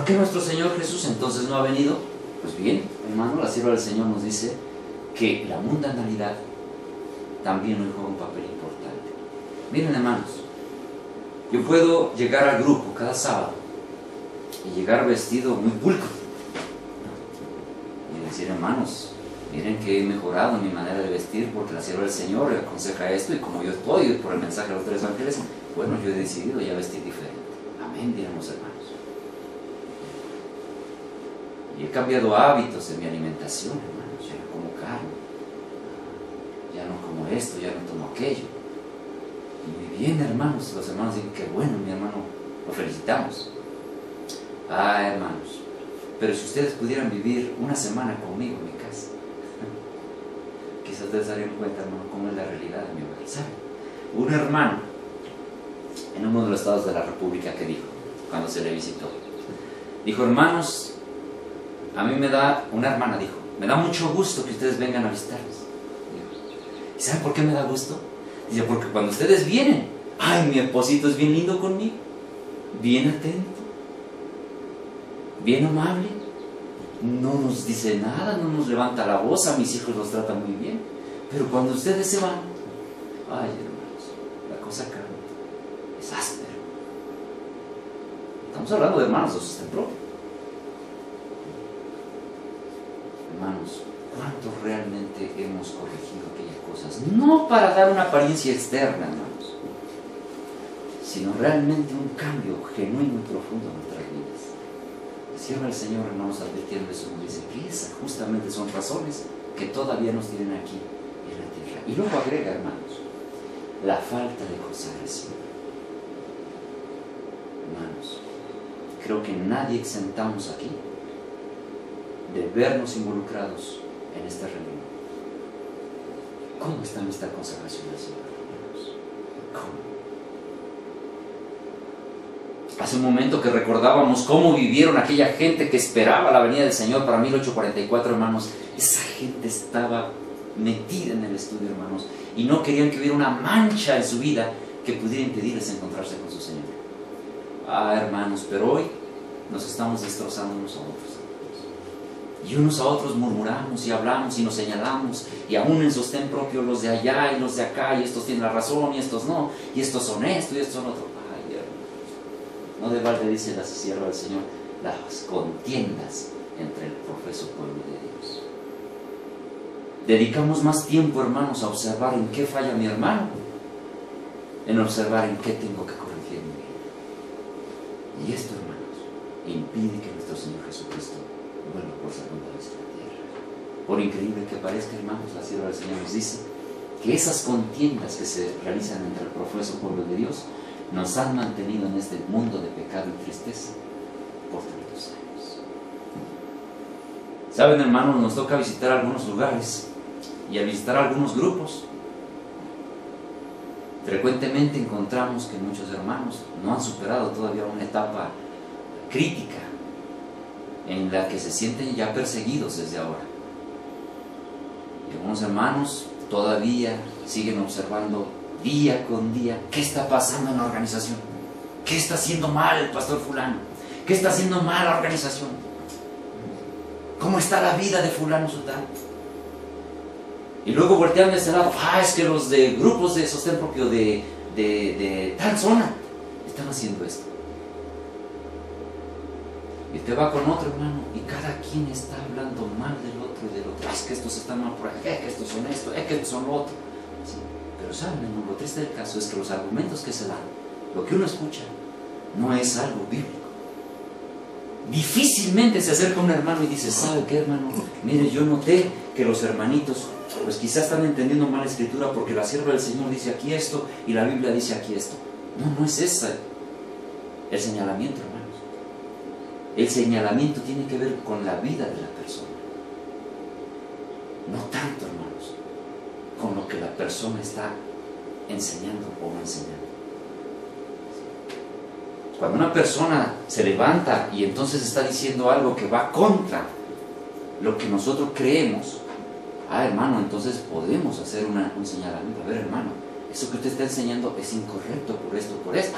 ¿Por qué nuestro Señor Jesús entonces no ha venido? Pues bien, hermano, la sierva del Señor nos dice que la mundanalidad también hoy juega un papel importante. Miren, hermanos, yo puedo llegar al grupo cada sábado y llegar vestido muy pulcro y decir, hermanos, miren que he mejorado mi manera de vestir porque la sierva del Señor le aconseja esto, y como yo estoy por el mensaje de los 3 ángeles, bueno, yo he decidido ya vestir diferente. Amén, diremos, hermanos. Y he cambiado hábitos de mi alimentación, hermanos. Ya no como carne, ya no como esto, ya no tomo aquello. Y muy bien, hermanos. Los hermanos dicen, qué bueno, mi hermano, lo felicitamos. Ah, hermanos, pero si ustedes pudieran vivir una semana conmigo en mi casa, quizás ustedes darían cuenta, hermano, cómo es la realidad de mi hogar. ¿Saben? Un hermano en uno de los estados de la República que dijo, cuando se le visitó, dijo, hermanos, a mí me da, una hermana dijo, me da mucho gusto que ustedes vengan a visitarnos. ¿Y saben por qué me da gusto? Dice, porque cuando ustedes vienen, ay, mi esposito es bien lindo conmigo, bien atento, bien amable, no nos dice nada, no nos levanta la voz, a mis hijos los trata muy bien. Pero cuando ustedes se van, ay, hermanos, la cosa cambia, es áspero. Estamos hablando de hermanos de sostén propio. Hermanos, ¿cuánto realmente hemos corregido aquellas cosas? No para dar una apariencia externa, hermanos, sino realmente un cambio genuino y profundo en nuestras vidas. Cierra el Señor, hermanos, advirtiendo eso, nos dice que esas justamente son razones que todavía nos tienen aquí en la tierra. Y luego agrega, hermanos, la falta de consagración. Hermanos, creo que nadie exentamos aquí de vernos involucrados en esta reunión. ¿Cómo está nuestra consagración al Señor, hermanos? ¿Cómo? Hace un momento que recordábamos cómo vivieron aquella gente que esperaba la venida del Señor para 1844, hermanos. Esa gente estaba metida en el estudio, hermanos, y no querían que hubiera una mancha en su vida que pudiera impedirles encontrarse con su Señor. Ah, hermanos, pero hoy nos estamos destrozando unos a otros. Y unos a otros murmuramos y hablamos y nos señalamos, y aún en sostén propio los de allá y los de acá, y estos tienen la razón y estos no, y estos son esto y estos son otro. Ay, hermanos, no de balde dice la sierva del Señor, las contiendas entre el profeso pueblo de Dios. Dedicamos más tiempo, hermanos, a observar en qué falla mi hermano, en observar en qué tengo que corregir mi vida. Y esto, hermanos, impide que nuestro Señor Jesucristo vuelva por segunda vez a la tierra. Por increíble que parezca, hermanos, la sierva del Señor nos dice que esas contiendas que se realizan entre el profeso pueblo de Dios nos han mantenido en este mundo de pecado y tristeza por tantos años. Saben, hermanos, nos toca visitar algunos lugares y al visitar algunos grupos, frecuentemente encontramos que muchos hermanos no han superado todavía una etapa crítica en la que se sienten ya perseguidos desde ahora. Y algunos hermanos todavía siguen observando día con día qué está pasando en la organización, qué está haciendo mal el pastor fulano, qué está haciendo mal la organización, cómo está la vida de fulano sutano. Y luego voltean de ese lado, es que los de grupos de sostén propio de tal zona están haciendo esto. Y te va con otro, hermano, y cada quien está hablando mal del otro y del otro. Es que estos están mal por aquí, es que estos son esto, es que estos son lo otro. Sí. Pero saben, hermano, lo triste del caso es que los argumentos que se dan, lo que uno escucha, no es algo bíblico. Difícilmente se acerca un hermano y dice, ¿sabe qué, hermano? Mire, yo noté que los hermanitos, pues quizás están entendiendo mal la escritura porque la sierva del Señor dice aquí esto y la Biblia dice aquí esto. No, no es ese el señalamiento, hermanos. El señalamiento tiene que ver con la vida de la persona. No tanto, hermanos, con lo que la persona está enseñando o no enseñando. Cuando una persona se levanta y entonces está diciendo algo que va contra lo que nosotros creemos, hermano, entonces podemos hacer un señalamiento. A ver, hermano, eso que usted está enseñando es incorrecto por esto, por esto.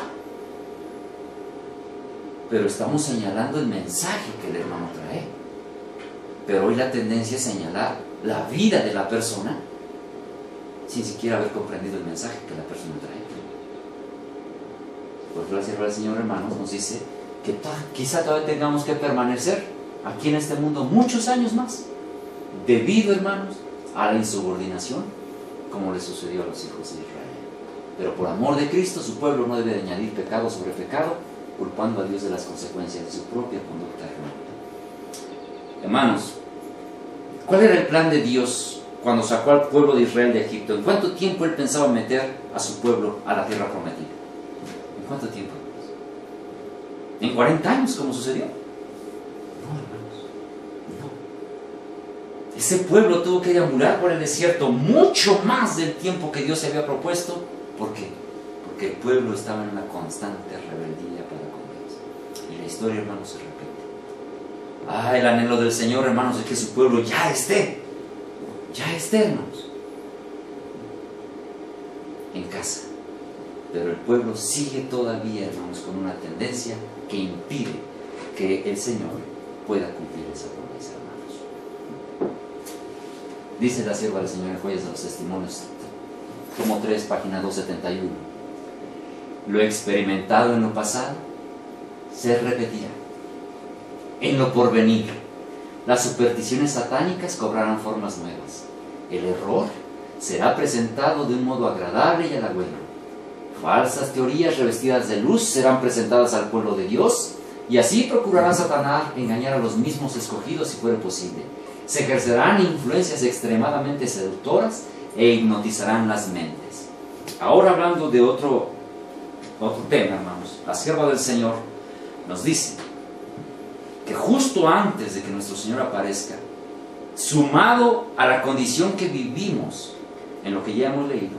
pero estamos señalando el mensaje que el hermano trae. Pero hoy la tendencia es señalar la vida de la persona sin siquiera haber comprendido el mensaje que la persona trae. Por gracia del Señor, hermanos, nos dice que quizá todavía tengamos que permanecer aquí en este mundo muchos años más, debido, hermanos, a la insubordinación, como le sucedió a los hijos de Israel. Pero por amor de Cristo, su pueblo no debe de añadir pecado sobre pecado, culpando a Dios de las consecuencias de su propia conducta errónea. Hermanos, ¿cuál era el plan de Dios cuando sacó al pueblo de Israel de Egipto? ¿En cuánto tiempo Él pensaba meter a su pueblo a la tierra prometida? ¿En cuánto tiempo? ¿En 40 años, como sucedió? No, hermanos, no. Ese pueblo tuvo que deambular por el desierto mucho más del tiempo que Dios se había propuesto. ¿Por qué? Porque el pueblo estaba en una constante rebeldía para con Dios. Y la historia, hermanos, se repite. El anhelo del Señor, hermanos, es que su pueblo ya esté, hermanos, en casa. Pero el pueblo sigue todavía, hermanos, con una tendencia que impide que el Señor pueda cumplir esa promesa, hermanos. Dice la sierva del Señor en Joyas de los Testimonios, tomo 3, página 271. Lo experimentado en lo pasado se repetirá. En lo porvenir, las supersticiones satánicas cobrarán formas nuevas. El error será presentado de un modo agradable y halagüeño. Falsas teorías revestidas de luz serán presentadas al pueblo de Dios, y así procurará Satanás engañar a los mismos escogidos si fuera posible. Se ejercerán influencias extremadamente seductoras e hipnotizarán las mentes. Ahora, hablando de otro tema, hermanos, la sierva del Señor nos dice que justo antes de que nuestro Señor aparezca, sumado a la condición que vivimos en lo que ya hemos leído,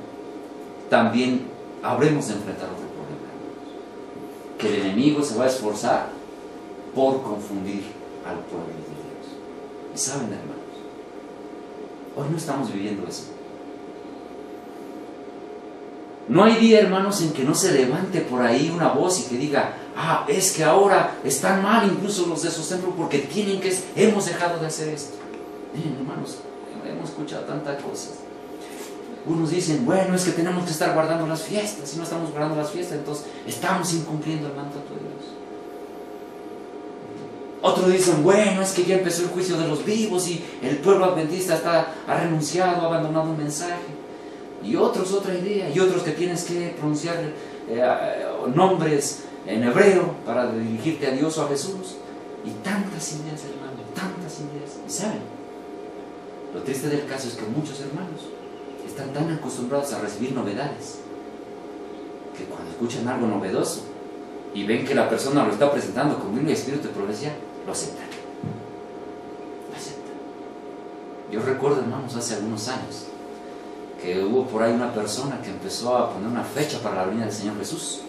también habremos de enfrentar otro problema, hermanos, que el enemigo se va a esforzar por confundir al pueblo de Dios. Y saben, hermanos, hoy no estamos viviendo eso. No hay día, hermanos, en que no se levante por ahí una voz y que diga: es que ahora están mal incluso los de esos templos porque hemos dejado de hacer esto. Miren, hermanos, hemos escuchado tantas cosas. Unos dicen: bueno, es que tenemos que estar guardando las fiestas. Si no estamos guardando las fiestas, entonces estamos incumpliendo el mandato de Dios. Otros dicen: bueno, es que ya empezó el juicio de los vivos y el pueblo adventista ha renunciado, ha abandonado un mensaje. Y otros otra idea, y otros que tienes que pronunciar nombres en hebreo para dirigirte a Dios o a Jesús. Y tantas ideas, hermano, tantas ideas. ¿Y saben? Lo triste del caso es que muchos hermanos están tan acostumbrados a recibir novedades que cuando escuchan algo novedoso y ven que la persona lo está presentando con Biblia y Espíritu de profecía, lo aceptan. Lo aceptan. Yo recuerdo, hermanos, hace algunos años que hubo por ahí una persona que empezó a poner una fecha para la venida del Señor Jesús.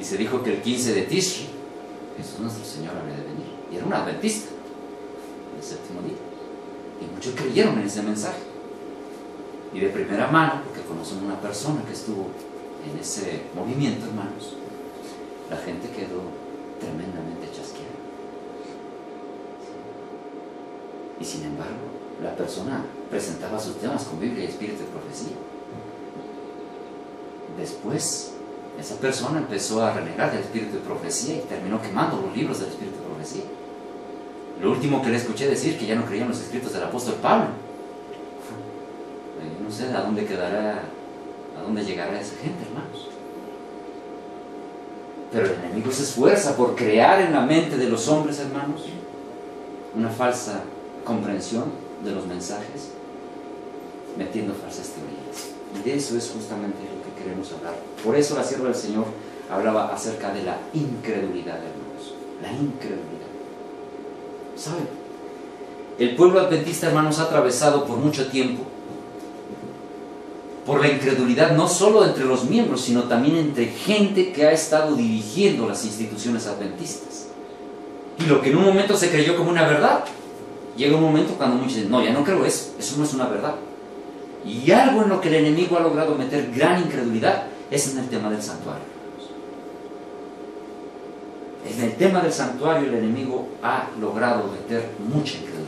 Y se dijo que el 15 de Tishri, Jesús nuestro Señor habría de venir. Y era un adventista, el séptimo día. Y muchos creyeron en ese mensaje. Y de primera mano, porque conocen una persona que estuvo en ese movimiento, hermanos, la gente quedó tremendamente chasqueada. Y sin embargo, la persona presentaba sus temas con Biblia y Espíritu de profecía. Después, esa persona empezó a renegar del Espíritu de profecía y terminó quemando los libros del Espíritu de profecía. Lo último que le escuché decir que ya no creían los escritos del apóstol Pablo. No sé a dónde llegará esa gente, hermanos. Pero el enemigo se esfuerza por crear en la mente de los hombres, hermanos, una falsa comprensión de los mensajes, metiendo falsas teorías. Y de eso es justamente lo que queremos hablar. Por eso la sierva del Señor hablaba acerca de la incredulidad, hermanos. La incredulidad. ¿Saben? El pueblo adventista, hermanos, ha atravesado por mucho tiempo por la incredulidad, no solo entre los miembros, sino también entre gente que ha estado dirigiendo las instituciones adventistas. Y lo que en un momento se creyó como una verdad, llega un momento cuando muchos dicen: no, ya no creo eso no es una verdad. Y algo en lo que el enemigo ha logrado meter gran incredulidad es en el tema del santuario. En el tema del santuario el enemigo ha logrado meter mucha incredulidad.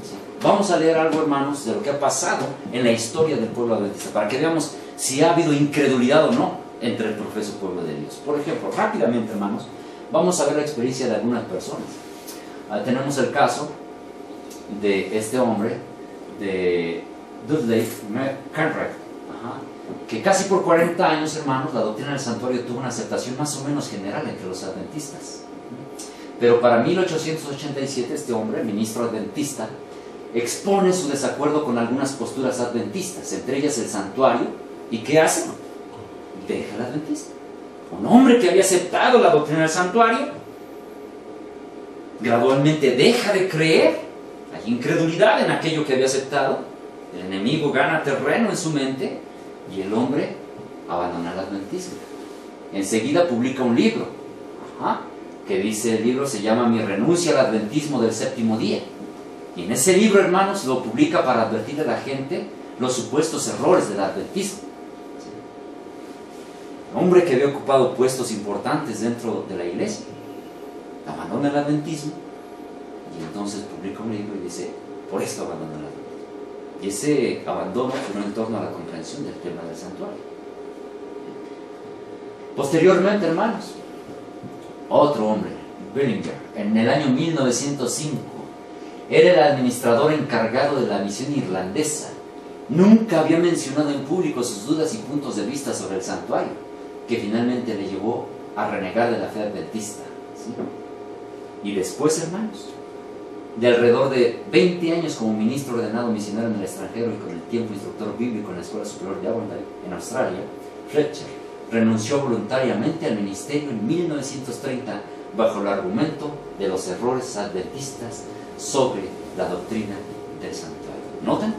¿Sí? Vamos a leer algo, hermanos, de lo que ha pasado en la historia del pueblo adventista, para que veamos si ha habido incredulidad o no entre el profeso pueblo de Dios. Por ejemplo, rápidamente, hermanos, vamos a ver la experiencia de algunas personas. Tenemos el caso de este hombre, de Dudley McConaughey, que casi por 40 años, hermanos, la doctrina del santuario tuvo una aceptación más o menos general entre los adventistas. Pero para 1887 este hombre, ministro adventista, expone su desacuerdo con algunas posturas adventistas, entre ellas el santuario. ¿Y qué hace? Deja el adventista. Un hombre que había aceptado la doctrina del santuario gradualmente deja de creer. Hay incredulidad en aquello que había aceptado. El enemigo gana terreno en su mente y el hombre abandona el adventismo. Enseguida publica un libro, que dice, el libro se llama Mi renuncia al adventismo del séptimo día. Y en ese libro, hermanos, lo publica para advertir a la gente los supuestos errores del adventismo. Un hombre que había ocupado puestos importantes dentro de la iglesia abandona el adventismo y entonces publica un libro y dice, por esto abandona el adventismo. Y ese abandono fue en torno a la comprensión del tema del santuario. Posteriormente, hermanos, otro hombre, Bullinger, en el año 1905, era el administrador encargado de la misión irlandesa. Nunca había mencionado en público sus dudas y puntos de vista sobre el santuario, que finalmente le llevó a renegar de la fe adventista. ¿Sí? Y después, hermanos, de alrededor de 20 años como ministro ordenado misionero en el extranjero y con el tiempo instructor bíblico en la Escuela Superior de Avondale, en Australia, Fletcher renunció voluntariamente al ministerio en 1930 bajo el argumento de los errores adventistas sobre la doctrina del santuario. ¿Notan?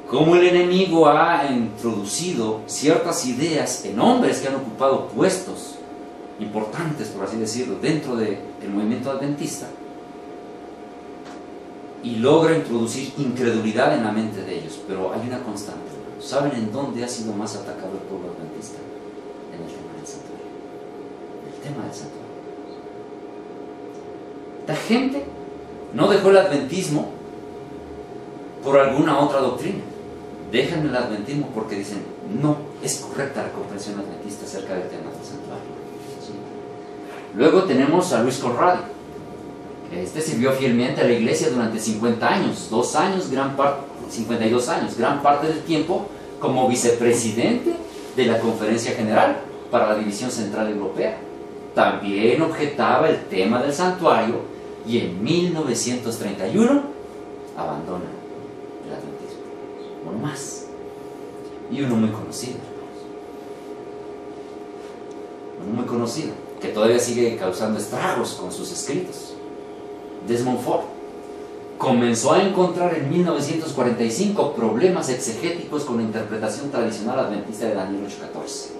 Cómo el enemigo ha introducido ciertas ideas en hombres que han ocupado puestos importantes, por así decirlo, dentro del movimiento adventista, y logra introducir incredulidad en la mente de ellos. Pero hay una constante. ¿Saben en dónde ha sido más atacado el pueblo adventista? En el tema del santuario. El tema del santuario. La gente no dejó el adventismo por alguna otra doctrina. Dejan el adventismo porque dicen, no es correcta la comprensión adventista acerca del tema del santuario. ¿Sí? Luego tenemos a Luis Conradi. Este sirvió fielmente a la iglesia durante 50 años, 52 años, gran parte del tiempo como vicepresidente de la Conferencia General para la División Central Europea. También objetaba el tema del santuario y en 1931 abandona el adventismo. Uno más. Y uno muy conocido, uno muy conocido, que todavía sigue causando estragos con sus escritos. Desmond Ford comenzó a encontrar en 1945 problemas exegéticos con la interpretación tradicional adventista de Daniel 8:14,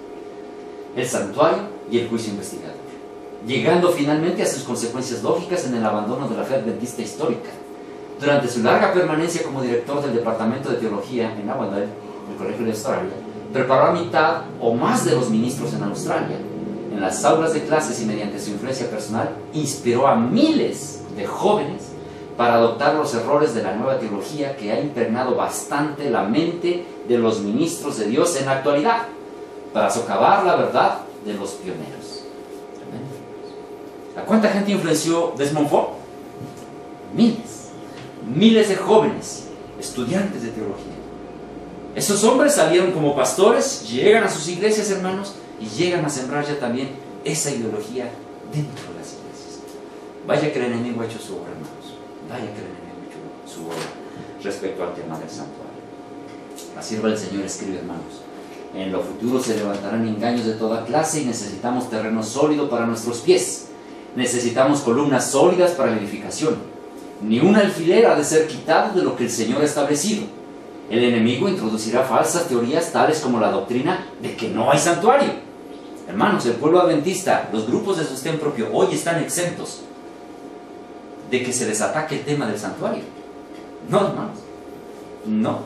el santuario y el juicio investigador, llegando finalmente a sus consecuencias lógicas en el abandono de la fe adventista histórica. Durante su larga permanencia como director del Departamento de Teología en Avondale, el Colegio de Australia, preparó a mitad o más de los ministros en Australia. En las aulas de clases y mediante su influencia personal, inspiró a miles de jóvenes para adoptar los errores de la nueva teología que ha impregnado bastante la mente de los ministros de Dios en la actualidad, para socavar la verdad de los pioneros. Tremendo. ¿A cuánta gente influenció Desmond Ford? Miles de jóvenes, estudiantes de teología. Esos hombres salieron como pastores, llegan a sus iglesias, hermanos, y llegan a sembrar ya también esa ideología dentro de las iglesias. Vaya que el enemigo ha hecho su obra, hermanos. Vaya que el enemigo ha hecho su obra respecto al tema del santuario. La sierva del Señor escribe, hermanos, en lo futuro se levantarán engaños de toda clase y necesitamos terreno sólido para nuestros pies. Necesitamos columnas sólidas para la edificación. Ni un alfiler ha de ser quitado de lo que el Señor ha establecido. El enemigo introducirá falsas teorías tales como la doctrina de que no hay santuario. Hermanos, el pueblo adventista, los grupos de sostén propio hoy están exentos de que se les ataque el tema del santuario. No, hermanos, no.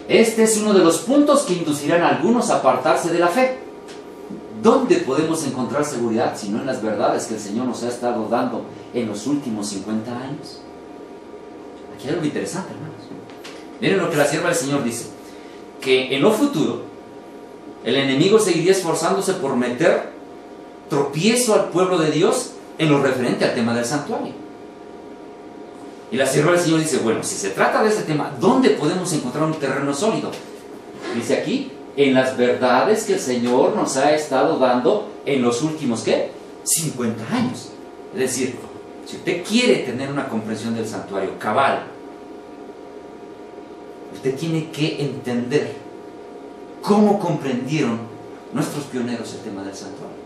Este es uno de los puntos que inducirán a algunos a apartarse de la fe. ¿Dónde podemos encontrar seguridad si no en las verdades que el Señor nos ha estado dando en los últimos 50 años? Aquí hay algo interesante, hermanos. Miren lo que la sierva del Señor dice, que en lo futuro el enemigo seguiría esforzándose por meter tropiezo al pueblo de Dios en lo referente al tema del santuario. Y la sierva del Señor dice, bueno, si se trata de este tema, ¿dónde podemos encontrar un terreno sólido? Dice aquí, en las verdades que el Señor nos ha estado dando en los últimos, ¿qué? 50 años. Es decir, si usted quiere tener una comprensión del santuario cabal, usted tiene que entender cómo comprendieron nuestros pioneros el tema del santuario.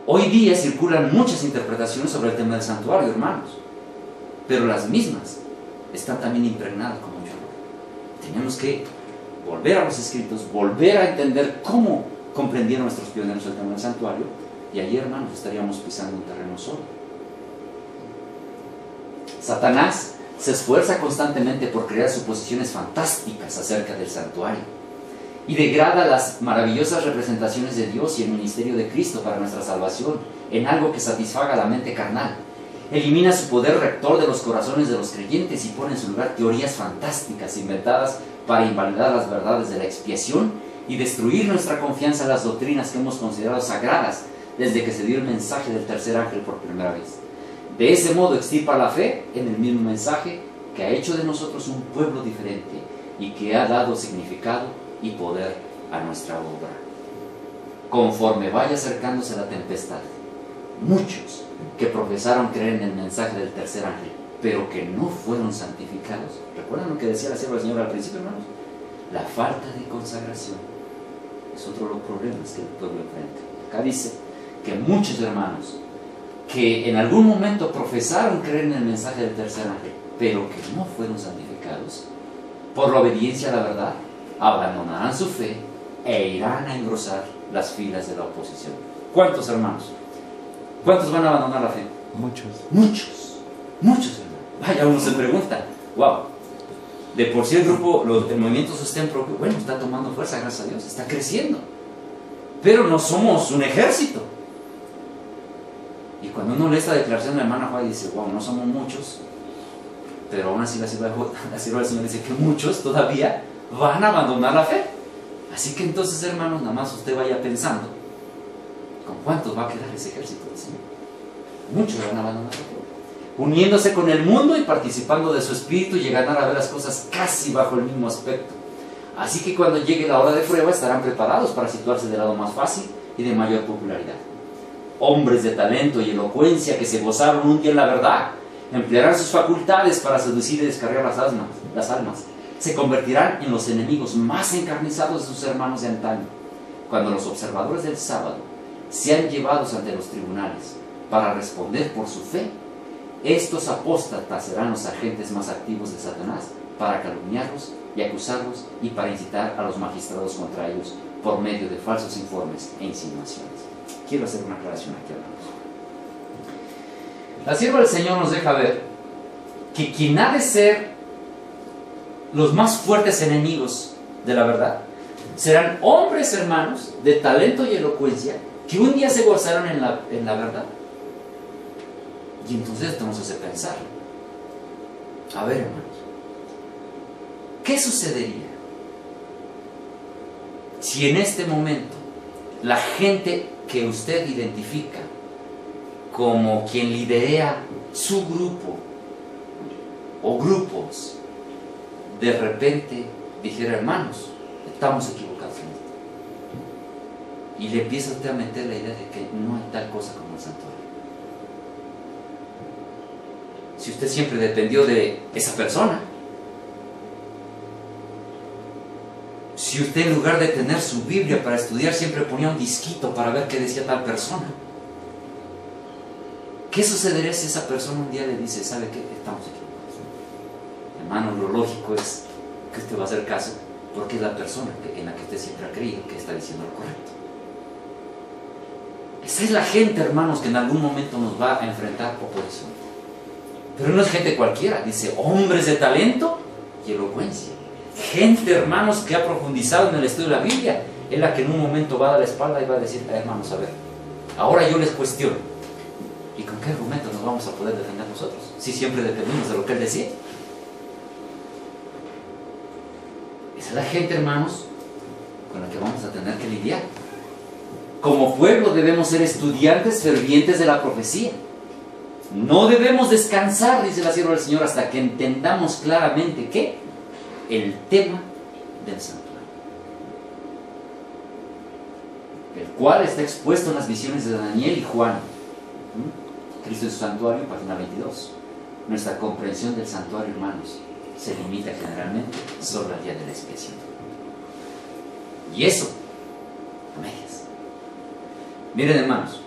Hoy día circulan muchas interpretaciones sobre el tema del santuario, hermanos, pero las mismas están también impregnadas con mucho error. Tenemos que volver a los escritos, volver a entender cómo comprendieron nuestros pioneros el tema del santuario, y allí, hermanos, estaríamos pisando un terreno sólido. Satanás se esfuerza constantemente por crear suposiciones fantásticas acerca del santuario y degrada las maravillosas representaciones de Dios y el ministerio de Cristo para nuestra salvación en algo que satisfaga la mente carnal. Elimina su poder rector de los corazones de los creyentes y pone en su lugar teorías fantásticas inventadas para invalidar las verdades de la expiación y destruir nuestra confianza en las doctrinas que hemos considerado sagradas desde que se dio el mensaje del tercer ángel por primera vez. De ese modo extirpa la fe en el mismo mensaje que ha hecho de nosotros un pueblo diferente y que ha dado significado y poder a nuestra obra. Conforme vaya acercándose la tempestad, muchos que profesaron creer en el mensaje del tercer ángel, pero que no fueron santificados. ¿Recuerdan lo que decía la sierva del Señor al principio, hermanos? La falta de consagración es otro de los problemas que el pueblo enfrenta. Acá dice que muchos hermanos que en algún momento profesaron creer en el mensaje del tercer ángel, pero que no fueron santificados, por la obediencia a la verdad, abandonarán su fe e irán a engrosar las filas de la oposición. ¿Cuántos hermanos? ¿Cuántos van a abandonar la fe? Muchos. Muchos, muchos hermanos. Vaya, uno se pregunta, wow, de por sí el grupo, el movimiento Sostén Propio, bueno, está tomando fuerza, gracias a Dios, está creciendo, pero no somos un ejército. Y cuando uno lee esta declaración de la hermana Juárez dice, wow, no somos muchos, pero aún así la sierva del Señor dice que muchos todavía van a abandonar la fe. Así que entonces, hermanos, nada más usted vaya pensando con cuántos va a quedar ese ejército del Señor. Muchos van a abandonar la fe, uniéndose con el mundo y participando de su espíritu, llegarán a ver las cosas casi bajo el mismo aspecto. Así que cuando llegue la hora de prueba estarán preparados para situarse del lado más fácil y de mayor popularidad. Hombres de talento y elocuencia que se gozaron un día en la verdad, emplearán sus facultades para seducir y descargar las almas. Se convertirán en los enemigos más encarnizados de sus hermanos de antaño. Cuando los observadores del sábado sean llevados ante los tribunales para responder por su fe, estos apóstatas serán los agentes más activos de Satanás para calumniarlos y acusarlos y para incitar a los magistrados contra ellos por medio de falsos informes e insinuaciones. Quiero hacer una aclaración aquí, hermanos. La sierva del Señor nos deja ver que quien ha de ser los más fuertes enemigos de la verdad serán hombres, hermanos, de talento y elocuencia que un día se gozaron en la verdad. Y entonces esto nos hace pensar, a ver, hermanos, ¿qué sucedería si en este momento la gente que usted identifica como quien liderea su grupo o grupos de repente dijera, hermanos, estamos equivocados en esto, y le empieza usted a meter la idea de que no hay tal cosa como el santuario? Si usted siempre dependió de esa persona, si usted en lugar de tener su Biblia para estudiar siempre ponía un disquito para ver qué decía tal persona, ¿qué sucedería si esa persona un día le dice, ¿sabe qué? Estamos equivocados? Hermano, lo lógico es que usted va a hacer caso porque es la persona en la que usted siempre ha creído que está diciendo lo correcto. Esa es la gente, hermanos, que en algún momento nos va a enfrentar oposición. Pero no es gente cualquiera, dice hombres de talento y elocuencia. Gente, hermanos, que ha profundizado en el estudio de la Biblia, es la que en un momento va a dar la espalda y va a decir, hermanos, a ver, ahora yo les cuestiono. ¿Y con qué argumento nos vamos a poder defender nosotros? Si siempre dependemos de lo que él decía. Esa es la gente, hermanos, con la que vamos a tener que lidiar. Como pueblo debemos ser estudiantes fervientes de la profecía. No debemos descansar, dice la sierva del Señor, hasta que entendamos claramente ¿qué? El tema del santuario, el cual está expuesto en las visiones de Daniel y Juan. Cristo en su santuario, página 22. Nuestra comprensión del santuario, hermanos, se limita generalmente solo al día de la expiación. Y eso, a medias. Miren, hermanos,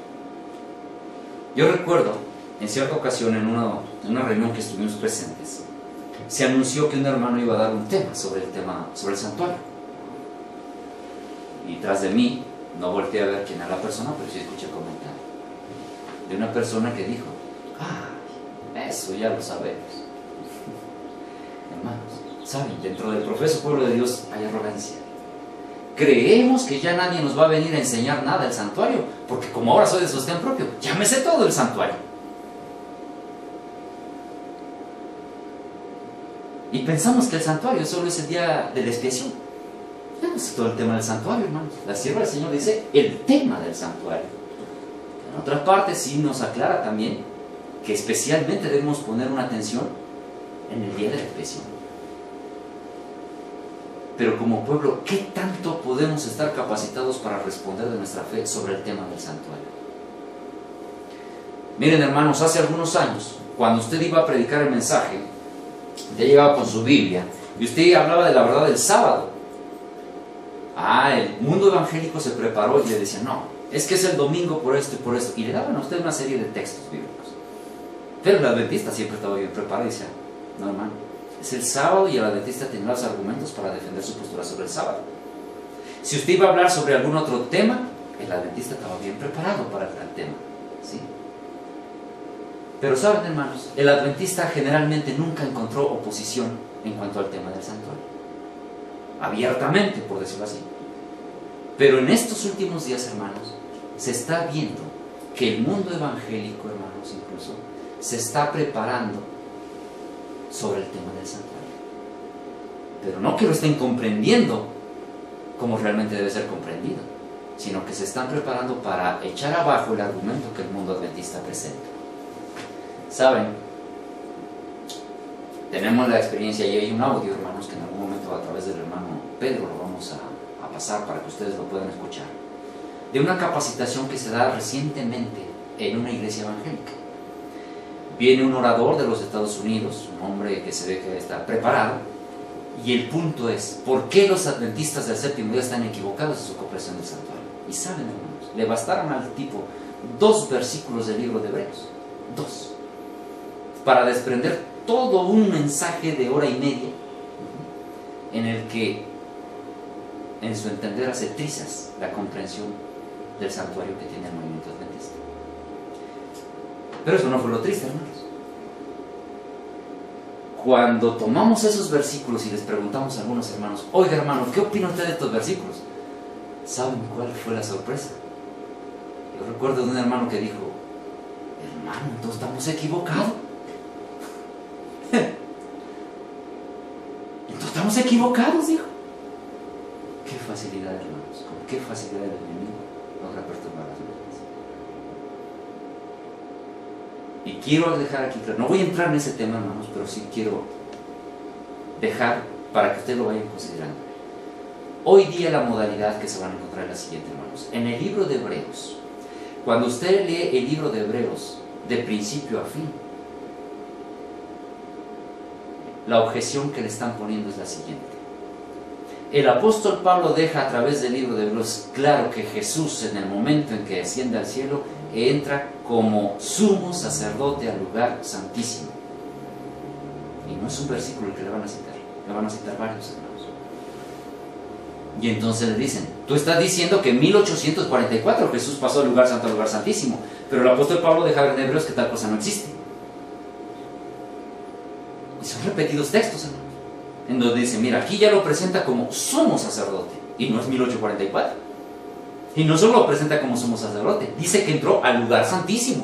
yo recuerdo en cierta ocasión en una reunión que estuvimos presentes, se anunció que un hermano iba a dar un tema sobre el santuario. Y tras de mí, no volteé a ver quién era la persona, pero sí escuché comentar de una persona que dijo, eso ya lo sabemos. Hermanos, ¿saben? Dentro del profeso pueblo de Dios hay arrogancia. Creemos que ya nadie nos va a venir a enseñar nada del santuario, porque como ahora soy de sostén propio, ya me sé todo el santuario. Y pensamos que el santuario solo es el día de la expiación. Ya no sé todo el tema del santuario, hermanos. La sierva del Señor dice el tema del santuario. En otra parte sí nos aclara también que especialmente debemos poner una atención en el día de la expiación. Pero como pueblo, ¿qué tanto podemos estar capacitados para responder de nuestra fe sobre el tema del santuario? Miren, hermanos, hace algunos años, cuando usted iba a predicar el mensaje, usted llegaba con su Biblia y usted hablaba de la verdad del sábado. El mundo evangélico se preparó y le decía, no, es que es el domingo por esto y por esto. Y le daban a usted una serie de textos bíblicos. Pero el adventista siempre estaba bien preparado y decía, no, hermano, es el sábado y el adventista tenía los argumentos para defender su postura sobre el sábado. Si usted iba a hablar sobre algún otro tema, el adventista estaba bien preparado para el tal tema, ¿sí? Pero saben, hermanos, el adventista generalmente nunca encontró oposición en cuanto al tema del santuario, abiertamente, por decirlo así. Pero en estos últimos días, hermanos, se está viendo que el mundo evangélico, hermanos, incluso, se está preparando sobre el tema del santuario. Pero no que lo estén comprendiendo como realmente debe ser comprendido, sino que se están preparando para echar abajo el argumento que el mundo adventista presenta. ¿Saben? Tenemos la experiencia, y hay un audio, hermanos, que en algún momento a través del hermano Pedro lo vamos a pasar para que ustedes lo puedan escuchar, de una capacitación que se da recientemente en una iglesia evangélica. Viene un orador de los Estados Unidos, un hombre que se ve que está preparado, y el punto es, ¿por qué los adventistas del séptimo día están equivocados en su comprensión del santuario? Y saben, hermanos, le bastaron al tipo 2 versículos del libro de Hebreos, 2, para desprender todo un mensaje de hora y media en el que, en su entender, hace trizas la comprensión del santuario que tiene el movimiento adventista. Pero eso no fue lo triste, hermanos. Cuando tomamos esos versículos y les preguntamos a algunos hermanos, oiga, hermano, ¿qué opina usted de estos versículos? ¿Saben cuál fue la sorpresa? Yo recuerdo de un hermano que dijo, hermano, entonces estamos equivocados. Entonces estamos equivocados, dijo. Qué facilidad, hermanos, con qué facilidad el enemigo logra perturbar las mentes. Y quiero dejar aquí claro, no voy a entrar en ese tema, hermanos, pero sí quiero dejar para que ustedes lo vayan considerando. Hoy día la modalidad que se van a encontrar es la siguiente, hermanos. En el libro de Hebreos, cuando usted lee el libro de Hebreos de principio a fin, la objeción que le están poniendo es la siguiente. El apóstol Pablo deja a través del libro de Hebreos claro que Jesús, en el momento en que asciende al cielo, entra como sumo sacerdote al lugar santísimo. Y no es un versículo el que le van a citar varios, hermanos. Y entonces le dicen, tú estás diciendo que en 1844 Jesús pasó del lugar santo al lugar santísimo, pero el apóstol Pablo deja ver en Hebreos que tal cosa no existe. Y son repetidos textos, hermanos. en donde dice, mira, aquí ya lo presenta como sumo sacerdote, y no es 1844. Y no solo lo presenta como sumo sacerdote, dice que entró al lugar santísimo.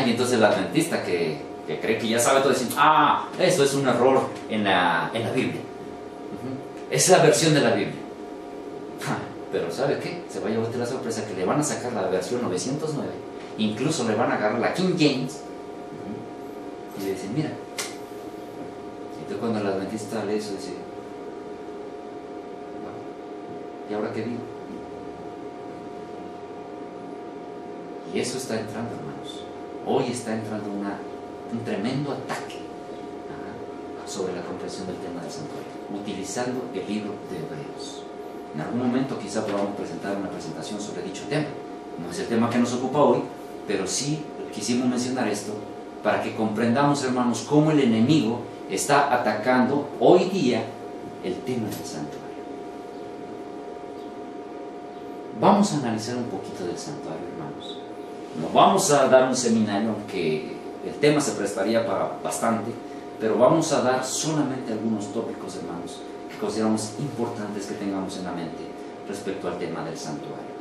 Y entonces el adventista que cree que ya sabe todo, dice, eso es un error en la Biblia. Es la versión de la Biblia. Pero ¿sabe qué? Se va a llevar la sorpresa que le van a sacar la versión 909, incluso le van a agarrar la King James, y le dicen, mira. Entonces cuando el adventista lee eso, dice, ¿y ahora qué digo? Y eso está entrando, hermanos. Hoy está entrando un tremendo ataque sobre la comprensión del tema del santuario, utilizando el libro de Hebreos. En algún momento quizá podamos presentar una presentación sobre dicho tema. No es el tema que nos ocupa hoy, pero sí quisimos mencionar esto para que comprendamos, hermanos, cómo el enemigo está atacando hoy día el tema del santuario. Vamos a analizar un poquito del santuario, hermanos. No vamos a dar un seminario, aunque el tema se prestaría para bastante, pero vamos a dar solamente algunos tópicos, hermanos, que consideramos importantes que tengamos en la mente respecto al tema del santuario.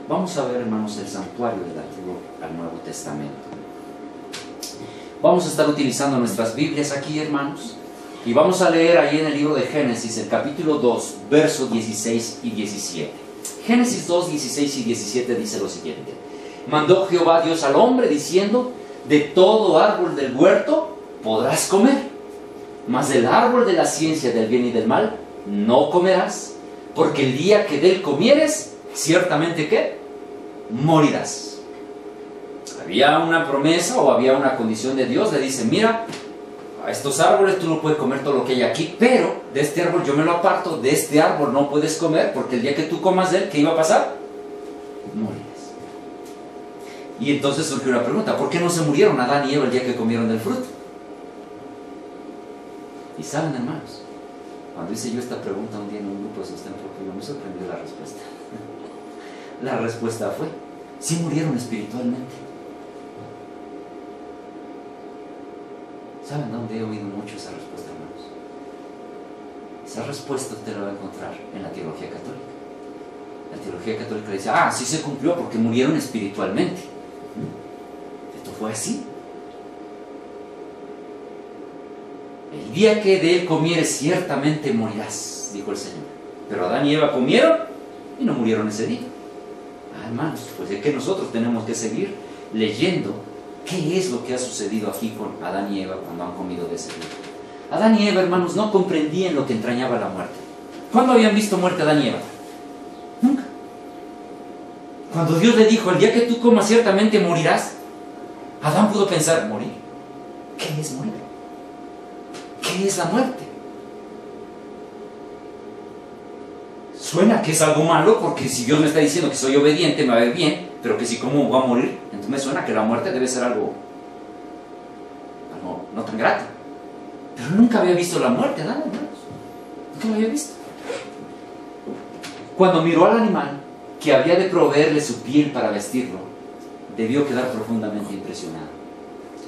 Vamos a ver, hermanos, el santuario del Antiguo al Nuevo Testamento. Vamos a estar utilizando nuestras Biblias aquí, hermanos, y vamos a leer ahí en el libro de Génesis, el capítulo 2, versos 16 y 17. Génesis 2, 16 y 17 dice lo siguiente: mandó Jehová Dios al hombre diciendo, de todo árbol del huerto podrás comer, mas del árbol de la ciencia del bien y del mal no comerás, porque el día que de él comieres, ciertamente ¿qué? Morirás. Había una promesa o había una condición de Dios. Le dice, mira, a estos árboles tú no puedes comer todo lo que hay aquí, pero de este árbol yo me lo aparto, de este árbol no puedes comer, porque el día que tú comas de él, ¿qué iba a pasar? Morirás. Y entonces surgió una pregunta, ¿por qué no se murieron Adán y Eva el día que comieron del fruto? Y saben, hermanos, cuando hice yo esta pregunta un día en un grupo de sostén propio, me sorprendió la respuesta. La respuesta fue, sí murieron espiritualmente. ¿Saben dónde he oído mucho esa respuesta, hermanos? Esa respuesta usted la va a encontrar en la teología católica. La teología católica dice, sí se cumplió porque murieron espiritualmente. Esto fue así. El día que de él comieres ciertamente morirás, dijo el Señor. Pero Adán y Eva comieron y no murieron ese día. Hermanos, pues es que nosotros tenemos que seguir leyendo qué es lo que ha sucedido aquí con Adán y Eva cuando han comido de ese día. Adán y Eva, hermanos, no comprendían lo que entrañaba la muerte. ¿Cuándo habían visto muerte Adán y Eva? Nunca. Cuando Dios le dijo, el día que tú comas ciertamente morirás, Adán pudo pensar, ¿morir? ¿Qué es morir? ¿Qué es la muerte? Suena que es algo malo, porque si Dios me está diciendo que soy obediente, me va a ver bien, pero que si como voy a morir, entonces me suena que la muerte debe ser algo no tan grato. Pero nunca había visto la muerte, ¿no, hermanos? Nunca lo había visto. Cuando miró al animal que había de proveerle su piel para vestirlo, debió quedar profundamente impresionado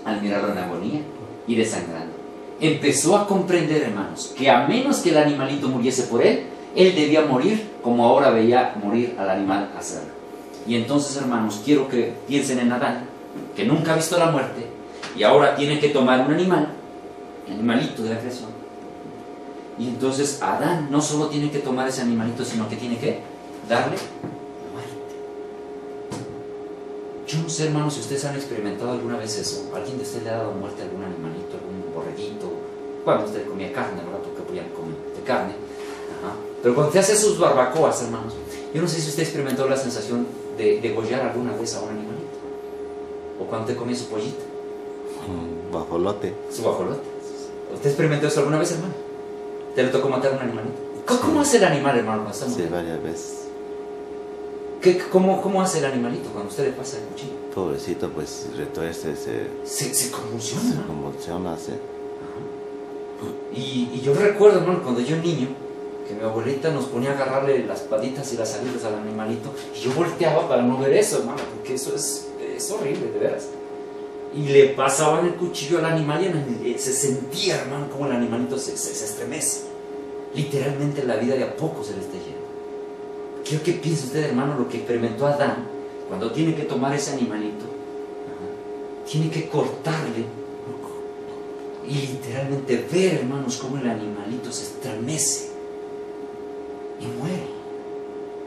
al mirarlo en agonía y desangrando. Empezó a comprender, hermanos, que a menos que el animalito muriese por él debía morir como ahora veía morir al animal hacerlo. Y entonces, hermanos, quiero que piensen en Adán, que nunca ha visto la muerte y ahora tiene que tomar un animal, el animalito de la creación. Y entonces Adán no solo tiene que tomar ese animalito, sino que tiene que darle muerte. Yo no sé, hermanos, si ustedes han experimentado alguna vez eso. ¿Alguien de ustedes le ha dado muerte a algún animalito, algún borreguito? Cuando usted comía carne, ¿verdad? Porque podían comer de carne. Pero cuando te hace sus barbacoas, hermanos, yo no sé si usted experimentó la sensación de degollar alguna vez a un animalito. O cuando te comía su pollito. Guajolote. Su guajolote. ¿Usted experimentó eso alguna vez, hermano? ¿Te le tocó matar a un animalito? ¿Cómo hace el animal, hermano, cuando está muriendo? Sí, varias veces. ¿Cómo hace el animalito cuando usted le pasa el cuchillo? Pobrecito, pues retuerce, se convulsiona. Se convulsiona, sí. Y yo recuerdo, hermano, cuando yo niño, que mi abuelita nos ponía a agarrarle las patitas y las alitas al animalito, y yo volteaba para no ver eso, hermano, porque eso es horrible, de veras. y le pasaban el cuchillo al animal y se sentía, hermano, como el animalito se estremece. Literalmente la vida de a poco se le está yendo. Quiero que piense usted, hermano, lo que experimentó Adán cuando tiene que tomar ese animalito, tiene que cortarle y literalmente ver, hermanos, cómo el animalito se estremece y muere,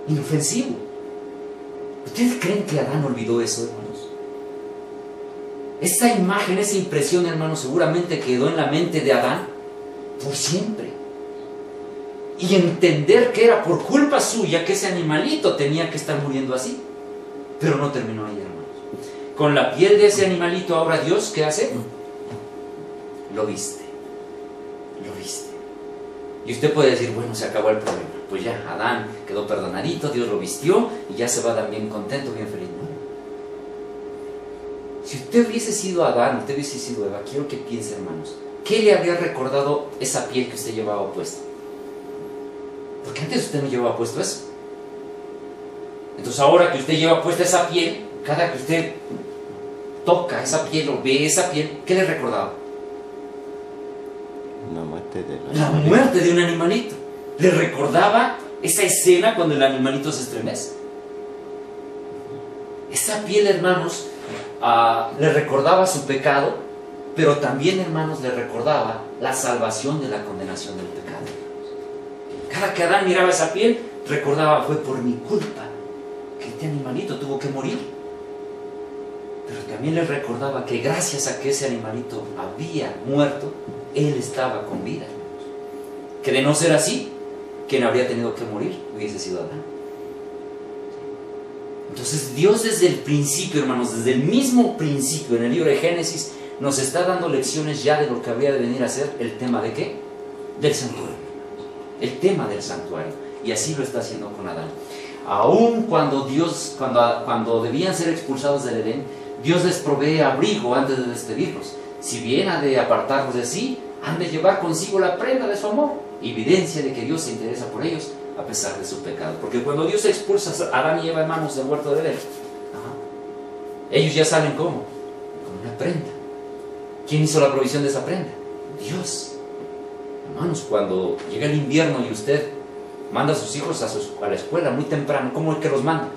inofensivo. ¿Ustedes creen que Adán olvidó eso, hermanos? Esa imagen, esa impresión, hermanos, seguramente quedó en la mente de Adán por siempre. Y entender que era por culpa suya que ese animalito tenía que estar muriendo así. Pero no terminó ahí, hermanos. Con la piel de ese animalito, ahora Dios, ¿qué hace? Lo viste. Lo viste. Y usted puede decir, bueno, se acabó el problema. Pues ya, Adán quedó perdonadito, Dios lo vistió y ya se va bien contento, bien feliz. No. Si usted hubiese sido Adán, usted hubiese sido Eva, quiero que piense, hermanos, ¿qué le habría recordado esa piel que usted llevaba puesta? Porque antes usted no llevaba puesto eso. Entonces ahora que usted lleva puesta esa piel, cada que usted toca esa piel o ve esa piel, ¿qué le recordaba? La muerte de un animalito. Le recordaba esa escena cuando el animalito se estremece. Esa piel, hermanos, le recordaba su pecado, pero también, hermanos, le recordaba la salvación de la condenación del pecado. Cada que Adán miraba esa piel, recordaba, fue por mi culpa que este animalito tuvo que morir. Pero también le recordaba que gracias a que ese animalito había muerto, él estaba con vida. Que de no ser así, quien habría tenido que morir hubiese sido Adán. Entonces Dios desde el principio, hermanos, desde el mismo principio en el libro de Génesis, nos está dando lecciones ya de lo que habría de venir a ser el tema de ¿qué? Del santuario. El tema del santuario. Y así lo está haciendo con Adán. Aún cuando cuando debían ser expulsados del Edén, Dios les provee abrigo antes de despedirlos. Si bien ha de apartarlos de sí, han de llevar consigo la prenda de su amor, evidencia de que Dios se interesa por ellos a pesar de su pecado. Porque cuando Dios expulsa a Adán y Eva, hermanos, del huerto de Edén, ellos ya saben cómo, con una prenda. ¿Quién hizo la provisión de esa prenda? Dios. Hermanos, cuando llega el invierno y usted manda a sus hijos a la escuela muy temprano, ¿cómo es que los manda?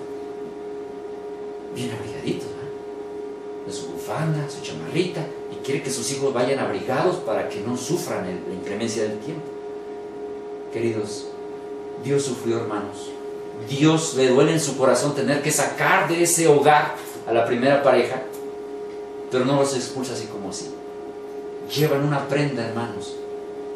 Bien abrigaditos, ¿verdad? De su bufanda, su chamarrita, y quiere que sus hijos vayan abrigados para que no sufran la inclemencia del tiempo. Queridos, Dios sufrió, hermanos. Dios le duele en su corazón tener que sacar de ese hogar a la primera pareja, pero no los expulsa así como así. Llevan una prenda, hermanos,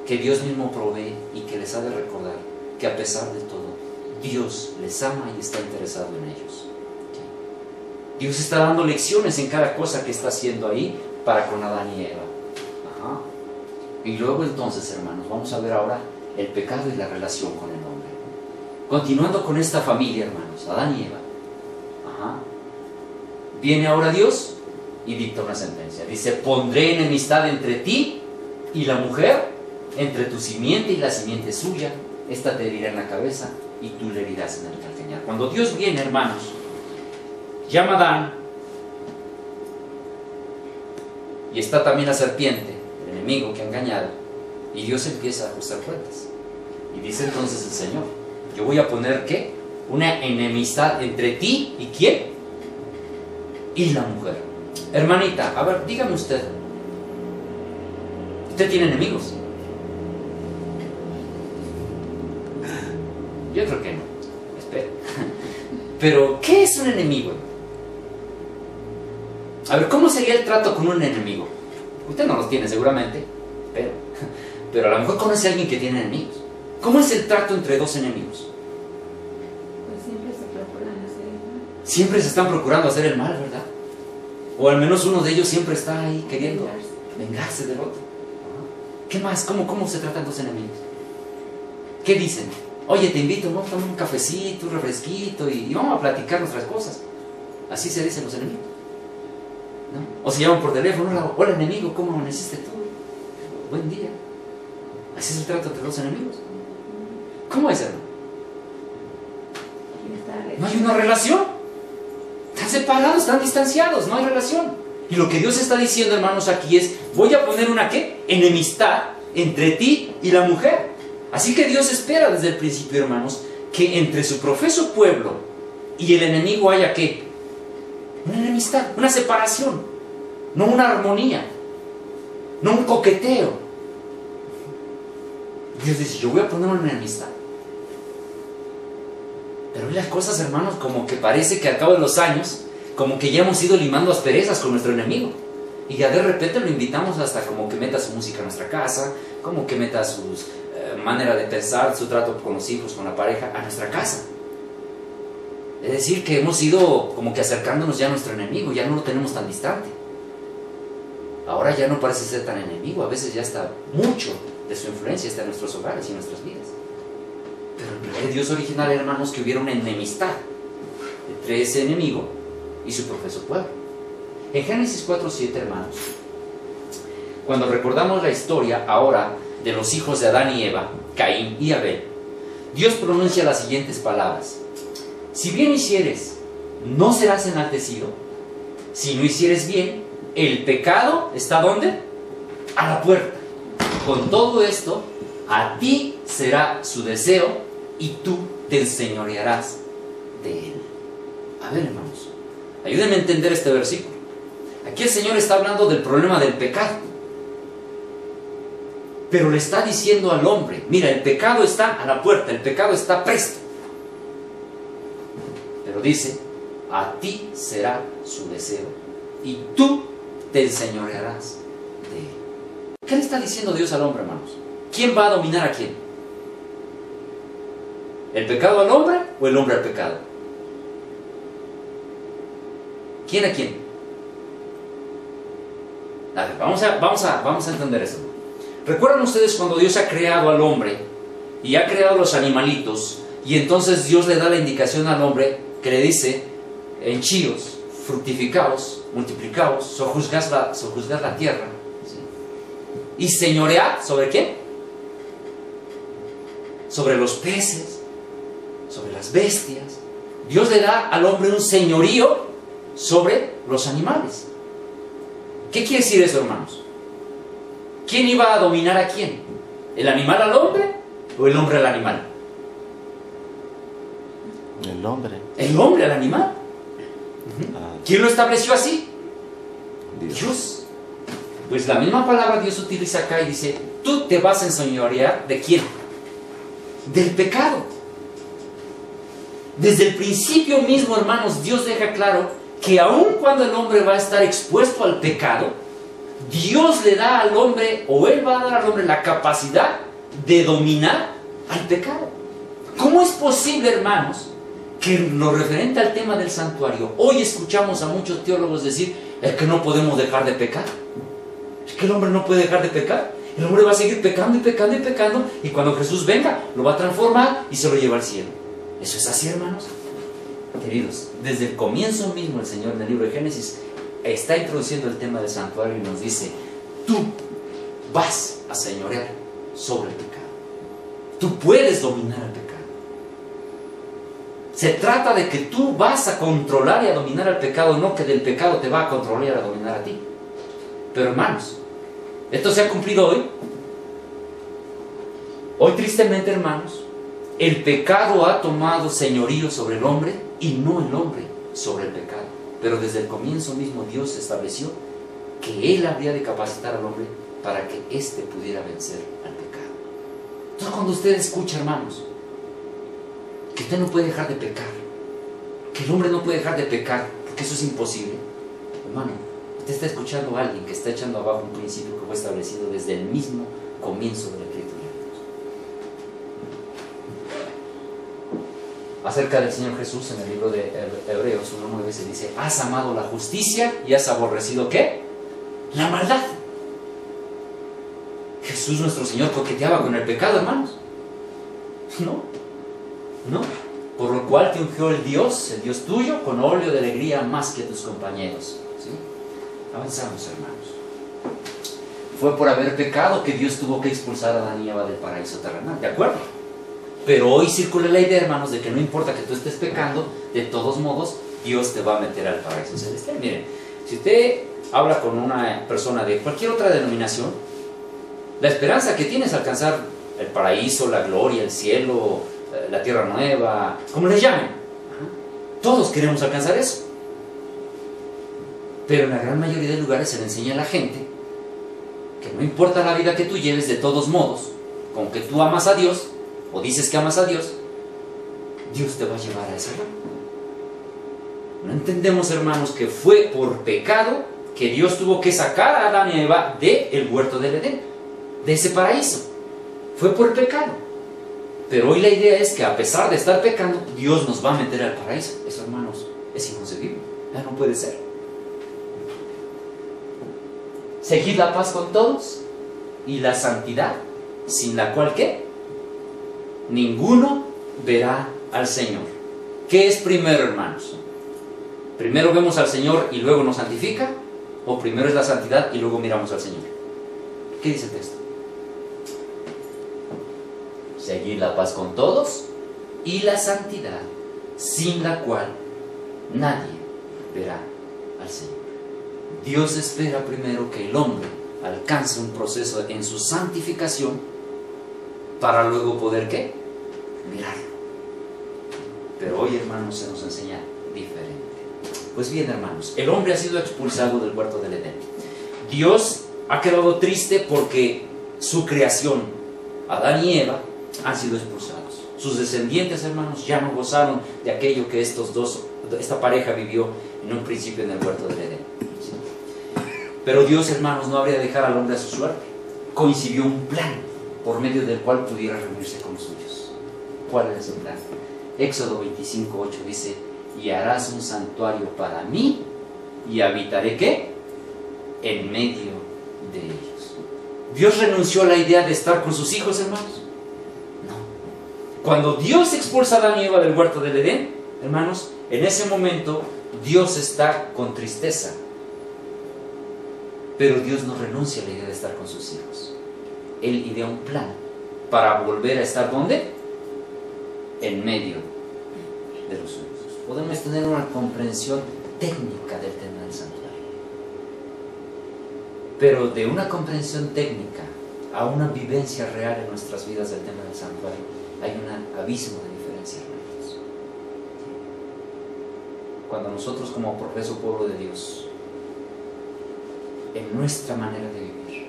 que Dios mismo provee y que les ha de recordar que a pesar de todo, Dios les ama y está interesado en ellos. Dios está dando lecciones en cada cosa que está haciendo ahí para con Adán y Eva. Y luego entonces, hermanos, vamos a ver ahora el pecado y la relación con el hombre. Continuando con esta familia, hermanos, Adán y Eva. Viene ahora Dios y dicta una sentencia. Dice, pondré enemistad entre ti y la mujer, entre tu simiente y la simiente suya. Esta te herirá en la cabeza y tú le herirás en el calcañar. Cuando Dios viene, hermanos, llama a Adán y está también la serpiente, el enemigo que ha engañado, y Dios empieza a ajustar cuentas. Y dice entonces el Señor, yo voy a poner ¿qué? Una enemistad entre ti y ¿quién? Y la mujer. Hermanita, a ver, dígame usted, ¿usted tiene enemigos? Yo creo que no. Espera. Pero, ¿qué es un enemigo? A ver, ¿cómo sería el trato con un enemigo? Usted no los tiene seguramente, pero a lo mejor conoce a alguien que tiene enemigos. ¿Cómo es el trato entre dos enemigos? Pues siempre se procuran hacer el mal. Siempre se están procurando hacer el mal, ¿verdad? O al menos uno de ellos siempre está ahí queriendo vengarse del otro. ¿Qué más? ¿Cómo se tratan dos enemigos? ¿Qué dicen? Oye, te invito, ¿no? Toma un cafecito, un refresquito y vamos a platicar nuestras cosas. Así se dicen los enemigos, ¿no? O se llaman por teléfono, hola enemigo, ¿cómo amaneciste tú? Buen día. Así es el trato entre dos enemigos. ¿Cómo es, hermano? No hay una relación. Están separados, están distanciados, no hay relación. Y lo que Dios está diciendo, hermanos, aquí es, voy a poner una, ¿qué? Enemistad entre ti y la mujer. Así que Dios espera desde el principio, hermanos, que entre su profeso pueblo y el enemigo haya, ¿qué? Una enemistad, una separación, no una armonía, no un coqueteo. Dios dice, yo voy a poner una enemistad. Pero hoy las cosas, hermanos, como que parece que al cabo de los años, como que ya hemos ido limando asperezas con nuestro enemigo. Y ya de repente lo invitamos hasta como que meta su música a nuestra casa, como que meta su manera de pensar, su trato con los hijos, con la pareja, a nuestra casa. Es decir, que hemos ido como que acercándonos ya a nuestro enemigo, ya no lo tenemos tan distante. Ahora ya no parece ser tan enemigo, a veces ya está mucho de su influencia está en nuestros hogares y en nuestras vidas. Pero en realidad Dios original, hermanos, que hubiera una enemistad entre ese enemigo y su profeso pueblo. En Génesis 4:7, hermanos, cuando recordamos la historia ahora de los hijos de Adán y Eva, Caín y Abel, Dios pronuncia las siguientes palabras: si bien hicieres, no serás enaltecido; si no hicieres bien, el pecado está ¿dónde? A la puerta. Con todo esto, a ti será su deseo y tú te enseñorearás de él. A ver, hermanos, ayúdenme a entender este versículo. Aquí el Señor está hablando del problema del pecado, pero le está diciendo al hombre, mira, el pecado está a la puerta, el pecado está presto. Pero dice, a ti será su deseo y tú te enseñorearás de él. ¿Qué le está diciendo Dios al hombre, hermanos? ¿Quién va a dominar a quién? ¿El pecado al hombre o el hombre al pecado? ¿Quién a quién? A ver, vamos a entender esto. ¿Recuerdan ustedes cuando Dios ha creado al hombre y ha creado los animalitos y entonces Dios le da la indicación al hombre que le dice, henchíos, fructificaos, multiplicaos, sojuzgad la tierra, ¿sí? Y señoread, ¿sobre qué? Sobre los peces, sobre las bestias. Dios le da al hombre un señorío sobre los animales. ¿Qué quiere decir eso, hermanos? ¿Quién iba a dominar a quién? ¿El animal al hombre o el hombre al animal? El hombre. El hombre al animal. ¿Quién lo estableció así? Dios. Pues la misma palabra Dios utiliza acá y dice, tú te vas a enseñorear ¿de quién? Del pecado. Desde el principio mismo, hermanos, Dios deja claro que aun cuando el hombre va a estar expuesto al pecado, Dios le da al hombre, o Él va a dar al hombre la capacidad de dominar al pecado. ¿Cómo es posible, hermanos, que en lo referente al tema del santuario, hoy escuchamos a muchos teólogos decir, es que no podemos dejar de pecar? Es que el hombre no puede dejar de pecar. El hombre va a seguir pecando y pecando y pecando, y cuando Jesús venga, lo va a transformar y se lo lleva al cielo. ¿Eso es así, hermanos? Queridos, desde el comienzo mismo el Señor en el libro de Génesis está introduciendo el tema del santuario y nos dice, tú vas a señorear sobre el pecado. Tú puedes dominar el pecado. Se trata de que tú vas a controlar y a dominar el pecado, no que del pecado te va a controlar y a dominar a ti. Pero hermanos, ¿esto se ha cumplido hoy? Hoy tristemente, hermanos, el pecado ha tomado señorío sobre el hombre y no el hombre sobre el pecado. Pero desde el comienzo mismo Dios estableció que Él habría de capacitar al hombre para que éste pudiera vencer al pecado. Entonces cuando usted escucha, hermanos, que usted no puede dejar de pecar, que el hombre no puede dejar de pecar, porque eso es imposible, hermano, usted está escuchando a alguien que está echando abajo un principio que fue establecido desde el mismo comienzo de la Escritura. Acerca del Señor Jesús en el libro de Hebreos 1:9 se dice, has amado la justicia y has aborrecido ¿qué? La maldad. Jesús nuestro Señor coqueteaba con el pecado, hermanos. No. Por lo cual te ungió el Dios tuyo, con óleo de alegría más que tus compañeros. ¿Sí? Avanzamos, hermanos. Fue por haber pecado que Dios tuvo que expulsar a Adán y Eva del paraíso terrenal, ¿de acuerdo? Pero hoy circula la idea, hermanos, de que no importa que tú estés pecando, de todos modos, Dios te va a meter al paraíso celestial. Miren, Si usted habla con una persona de cualquier otra denominación, la esperanza que tiene es alcanzar el paraíso, la gloria, el cielo, la tierra nueva, como les llamen. Todos queremos alcanzar eso. Pero en la gran mayoría de lugares se le enseña a la gente que no importa la vida que tú lleves, de todos modos, con que tú amas a Dios, o dices que amas a Dios, Dios te va a llevar a ese lugar. No entendemos, hermanos, que fue por pecado que Dios tuvo que sacar a Adán y Eva del huerto del Edén, de ese paraíso. Fue por pecado. Pero hoy la idea es que a pesar de estar pecando, Dios nos va a meter al paraíso. Eso, hermanos, es inconcebible. Ya no puede ser. Seguid la paz con todos y la santidad, sin la cual, ¿qué? Ninguno verá al Señor. ¿Qué es primero, hermanos? ¿Primero vemos al Señor y luego nos santifica? ¿O primero es la santidad y luego miramos al Señor? ¿Qué dice el texto? Seguid la paz con todos y la santidad, sin la cual nadie verá al Señor. Dios espera primero que el hombre alcance un proceso en su santificación para luego poder, ¿qué? Mirarlo. Pero hoy, hermanos, se nos enseña diferente. Pues bien, hermanos, el hombre ha sido expulsado del huerto del Edén. Dios ha quedado triste porque su creación, Adán y Eva, han sido expulsados. Sus descendientes, hermanos, ya no gozaron de aquello que esta pareja vivió en un principio en el huerto del Edén. ¿Sí? Pero Dios, hermanos, no habría de dejar al hombre a su suerte. Coincidió un plan por medio del cual pudiera reunirse con los suyos. ¿Cuál es ese plan? Éxodo 25:8 dice: y harás un santuario para mí y habitaré, ¿qué? En medio de ellos. ¿Dios renunció a la idea de estar con sus hijos, hermanos? No. Cuando Dios expulsa a Adán y Eva del huerto del Edén, hermanos, en ese momento Dios está con tristeza. Pero Dios no renuncia a la idea de estar con sus hijos. Él idea un plan para volver a estar, ¿dónde? En medio de los suyos. Podemos tener una comprensión técnica del tema del santuario. Pero de una comprensión técnica a una vivencia real en nuestras vidas del tema del santuario, hay un abismo de diferencia, hermanos. Cuando nosotros, como profeso pueblo de Dios, en nuestra manera de vivir,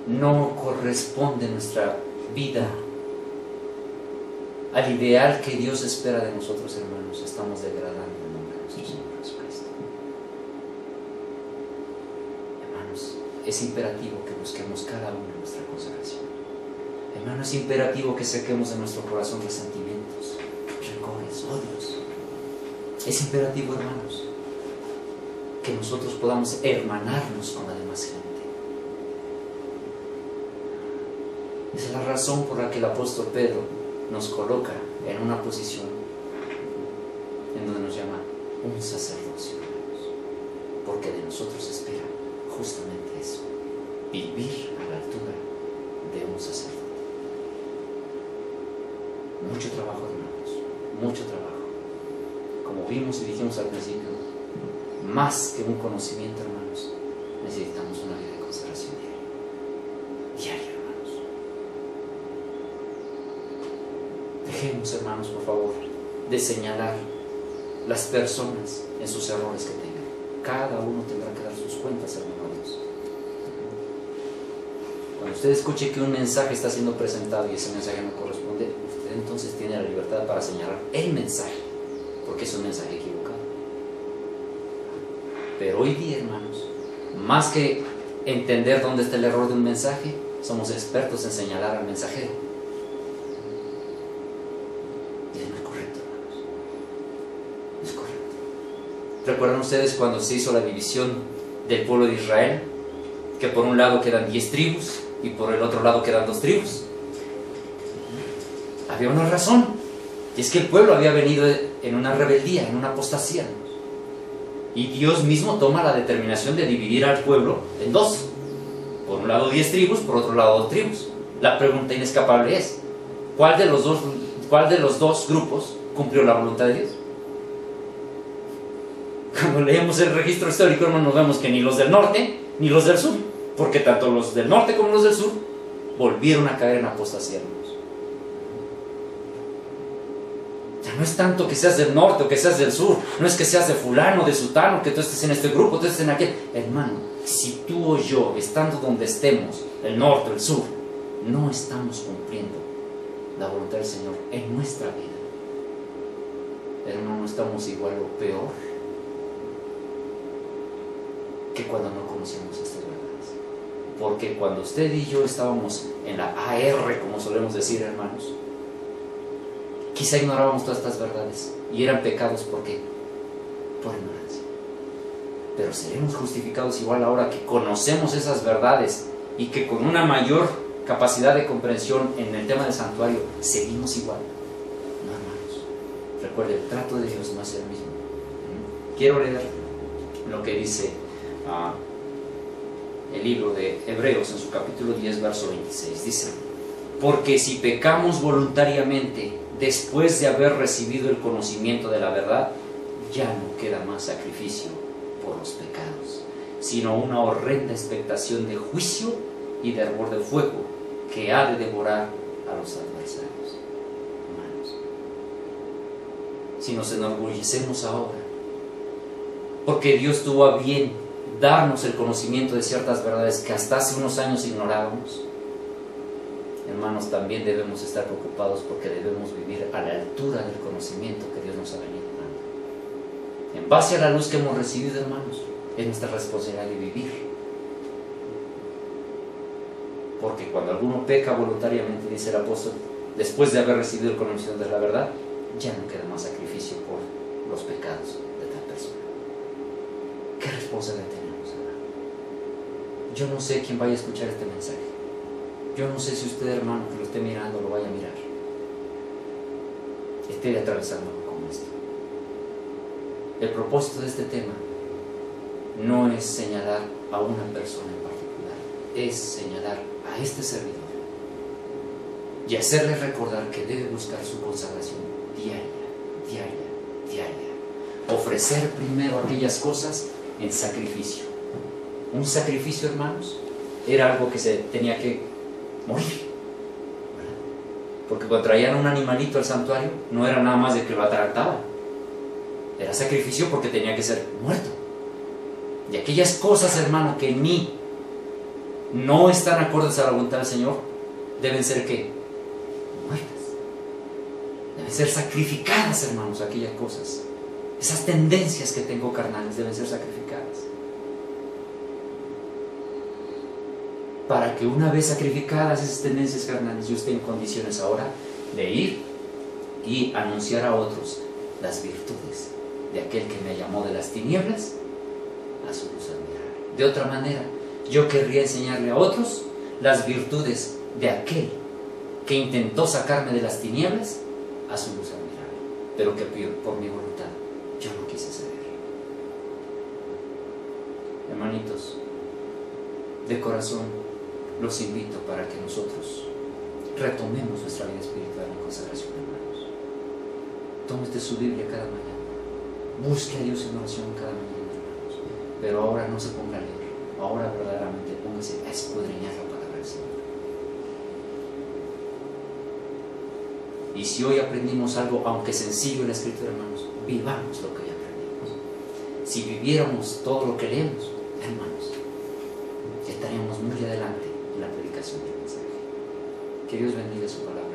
no corresponde nuestra vida al ideal que Dios espera de nosotros, hermanos, estamos degradando el nombre de nuestro Señor Jesucristo. Hermanos, es imperativo que busquemos cada uno nuestra consagración. Hermanos, es imperativo que saquemos de nuestro corazón resentimientos, rencores, odios. Es imperativo, hermanos, que nosotros podamos hermanarnos con la demás gente. Esa es la razón por la que el apóstol Pedro nos coloca en una posición en donde nos llama un sacerdocio, hermanos, porque de nosotros espera justamente eso: vivir a la altura de un sacerdote. Mucho trabajo, hermanos, mucho trabajo. Como vimos y dijimos al principio, más que un conocimiento, hermanos, necesitamos una vida de consagración diaria, hermanos. Dejemos, hermanos, por favor, de señalar las personas en sus errores que tengan. Cada uno tendrá que dar sus cuentas, hermanos. Cuando usted escuche que un mensaje está siendo presentado y ese mensaje no corresponde, usted entonces tiene la libertad para señalar el mensaje, porque es un mensaje equivocado. Pero hoy día, hermanos, más que entender dónde está el error de un mensaje, somos expertos en señalar al mensajero. ¿Recuerdan ustedes cuando se hizo la división del pueblo de Israel? Que por un lado quedan 10 tribus y por el otro lado quedan 2 tribus. Había una razón, y es que el pueblo había venido en una rebeldía, en una apostasía. Y Dios mismo toma la determinación de dividir al pueblo en 2. Por un lado 10 tribus, por otro lado 2 tribus. La pregunta inescapable es: ¿cuál de los dos grupos cumplió la voluntad de Dios? Cuando leemos el registro histórico, hermanos, vemos que ni los del norte ni los del sur, porque tanto los del norte como los del sur volvieron a caer en apostasía, hermanos. Ya no es tanto que seas del norte o que seas del sur, no es que seas de fulano, de sutano, que tú estés en este grupo, tú estés en aquel. Hermano, si tú o yo, estando donde estemos, el norte o el sur, no estamos cumpliendo la voluntad del Señor en nuestra vida, hermano, estamos igual o peor que cuando no conocíamos estas verdades. Porque cuando usted y yo estábamos en la AR, como solemos decir, hermanos, quizá ignorábamos todas estas verdades y eran pecados. ¿Por qué? Por ignorancia. Pero seremos justificados igual ahora que conocemos esas verdades y que con una mayor capacidad de comprensión en el tema del santuario seguimos igual. No, hermanos, recuerde, el trato de Dios no es el mismo. Quiero leer lo que dice el libro de Hebreos en su capítulo 10, verso 26. Dice: porque si pecamos voluntariamente después de haber recibido el conocimiento de la verdad, ya no queda más sacrificio por los pecados, sino una horrenda expectación de juicio y de hervor de fuego que ha de devorar a los adversarios. Hermanos, si nos enorgullecemos ahora porque Dios tuvo a bien darnos el conocimiento de ciertas verdades que hasta hace unos años ignorábamos, hermanos, también debemos estar preocupados porque debemos vivir a la altura del conocimiento que Dios nos ha venido dando. En base a la luz que hemos recibido, hermanos, es nuestra responsabilidad de vivir. Porque cuando alguno peca voluntariamente, dice el apóstol, después de haber recibido el conocimiento de la verdad, ya no queda más sacrificio por los pecados de tal persona. ¿Qué responsabilidad tenemos, hermano? Yo no sé quién vaya a escuchar este mensaje. Yo no sé si usted, hermano, que lo esté mirando, lo vaya a mirar, esté atravesando con esto. El propósito de este tema no es señalar a una persona en particular, es señalar a este servidor y hacerle recordar que debe buscar su consagración diaria. Ofrecer primero aquellas cosas en sacrificio. Un sacrificio, hermanos, era algo que se tenía que morir. Porque cuando traían un animalito al santuario, no era nada más de que lo atragantaban. Era sacrificio porque tenía que ser muerto. Y aquellas cosas, hermano, que en mí no están acordes a la voluntad del Señor, deben ser ¿qué? Muertas. Deben ser sacrificadas, hermanos, aquellas cosas. Esas tendencias que tengo carnales deben ser sacrificadas. Para que una vez sacrificadas esas tendencias carnales, yo esté en condiciones ahora de ir y anunciar a otros las virtudes de aquel que me llamó de las tinieblas a su luz admirable. De otra manera, yo querría enseñarle a otros las virtudes de aquel que intentó sacarme de las tinieblas a su luz admirable, pero que por mi voluntad yo no quise ceder. Hermanitos, de corazón los invito para que nosotros retomemos nuestra vida espiritual en consagración, hermanos. Tómete su Biblia cada mañana, busque a Dios en oración cada mañana, hermanos, pero ahora no se ponga a leer, ahora verdaderamente póngase a escudriñar la palabra del Señor. Y si hoy aprendimos algo, aunque sencillo en la Escritura, hermanos, vivamos lo que hoy aprendimos. Si viviéramos todo lo que leemos, hermanos, estaríamos muy adelante en la predicación del mensaje. Que Dios bendiga su palabra.